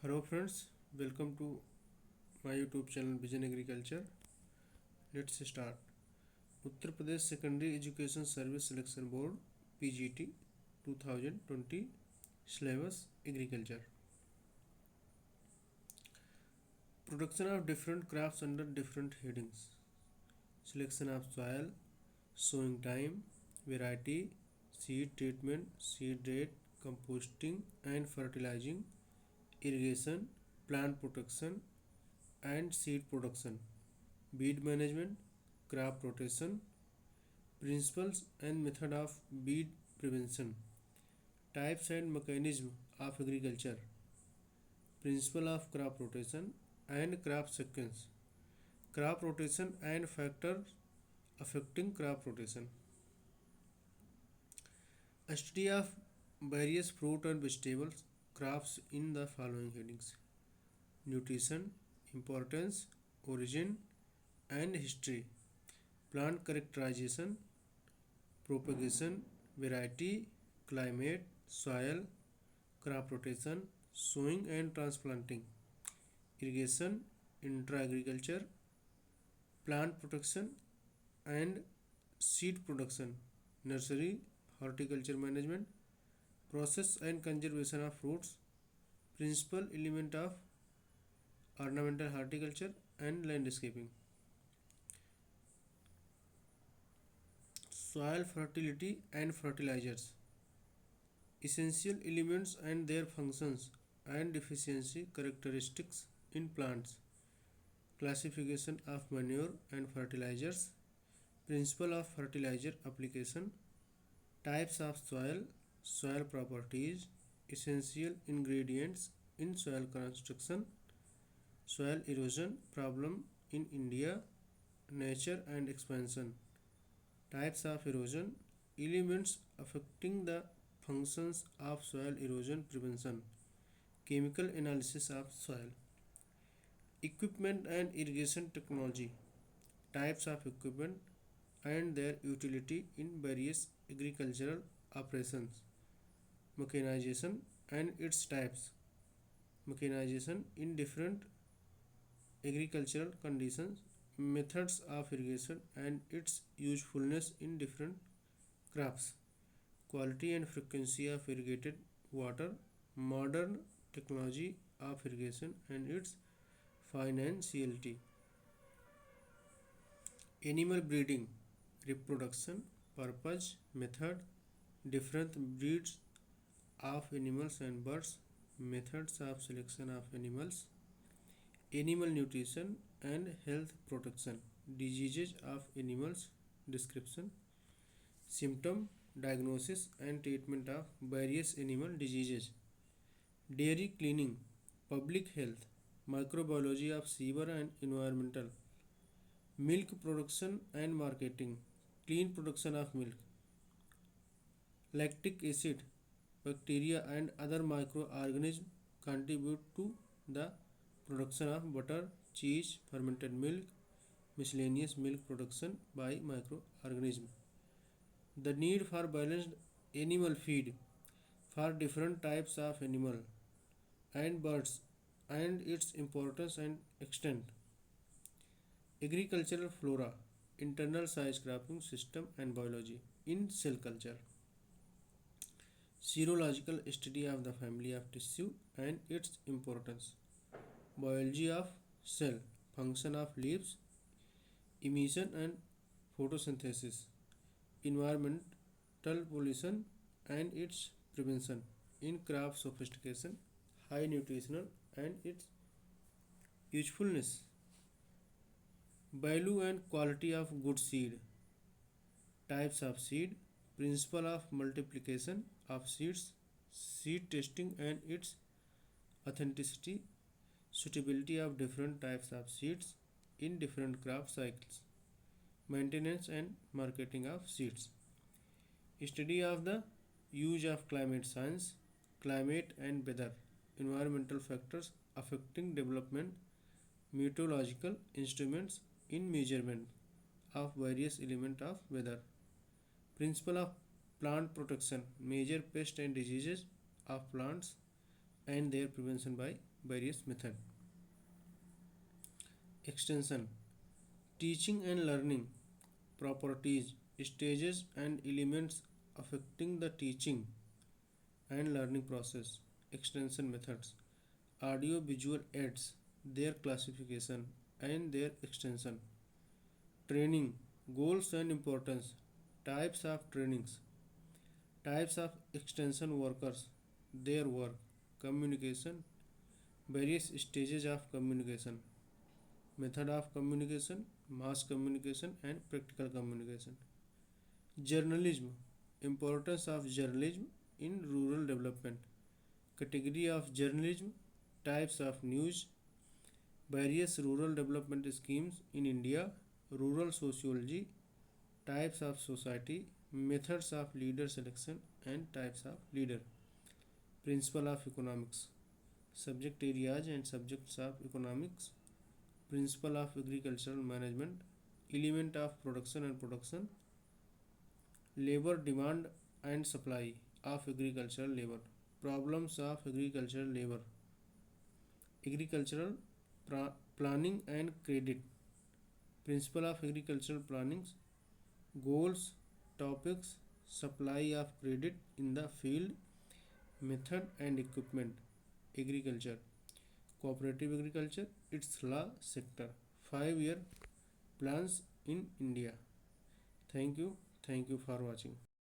Hello friends, welcome to my YouTube channel Vision Agriculture. Let's start. Uttar Pradesh Secondary Education Service Selection Board PGT 2020 Syllabus Agriculture. Production of different crops under different headings. Selection of soil, sowing time, variety, seed treatment, seed rate, composting and fertilizing, irrigation, plant protection and seed production, weed management, crop rotation, principles and method of weed prevention, types and mechanism of agriculture, principle of crop rotation and crop sequence, crop rotation and factors affecting crop rotation. A study of various fruit and vegetables crops in the following headings: nutrition, importance, origin and history, plant characterization, propagation, variety, climate, soil, crop rotation, sowing and transplanting, irrigation, intra agriculture, plant protection and seed production, nursery, horticulture management, process and conservation of fruits, principal element of ornamental horticulture and landscaping. Soil fertility and fertilizers, essential elements and their functions and deficiency characteristics in plants, classification of manure and fertilizers, principle of fertilizer application, types of soil, soil properties, essential ingredients in soil construction, soil erosion problem in India, nature and expansion, types of erosion, elements affecting the functions of soil erosion prevention, chemical analysis of soil, equipment and irrigation technology, types of equipment and their utility in various agricultural operations, mechanization and its types, mechanization in different agricultural conditions, methods of irrigation and its usefulness in different crops, quality and frequency of irrigated water, modern technology of irrigation and its financiality, animal breeding, reproduction, purpose, method, different breeds of animals and birds, methods of selection of animals, animal nutrition and health protection, diseases of animals, description, symptom, diagnosis and treatment of various animal diseases, dairy cleaning, public health, microbiology of sewer and environmental, milk production and marketing, clean production of milk, lactic acid, bacteria and other microorganisms contribute to the production of butter, cheese, fermented milk, miscellaneous milk production by microorganisms. The need for balanced animal feed for different types of animal and birds and its importance and extent. Agricultural flora, internal size cropping system and biology in cell culture. Serological study of the family of tissue and its importance. Biology of cell, function of leaves, emission and photosynthesis, environmental pollution and its prevention in crop sophistication, high nutritional and its usefulness, value and quality of good seed, types of seed, principle of multiplication of seeds, seed testing and its authenticity, suitability of different types of seeds in different crop cycles, maintenance and marketing of seeds, study of the use of climate science, climate and weather, environmental factors affecting development, meteorological instruments in measurement of various elements of weather, principle of plant protection, major pests and diseases of plants and their prevention by various method. Extension, teaching and learning, properties, stages and elements affecting the teaching and learning process. Extension methods, audio visual aids, their classification and their extension. Training, goals and importance, types of trainings, types of extension workers, their work. Communication, various stages of communication, method of communication, mass communication and practical communication. Journalism, importance of journalism in rural development. Category of journalism, types of news, various rural development schemes in India, rural sociology, types of society, methods of leader selection and types of leader. Principle of economics, subject areas and subjects of economics, principle of agricultural management, element of production and production, labor demand and supply of agricultural labor, problems of agricultural labor, agricultural planning and credit, principle of agricultural planning, goals, topics, supply of credit in the field, method and equipment, agriculture, cooperative agriculture, its law sector, 5-year plans in India. Thank you for watching.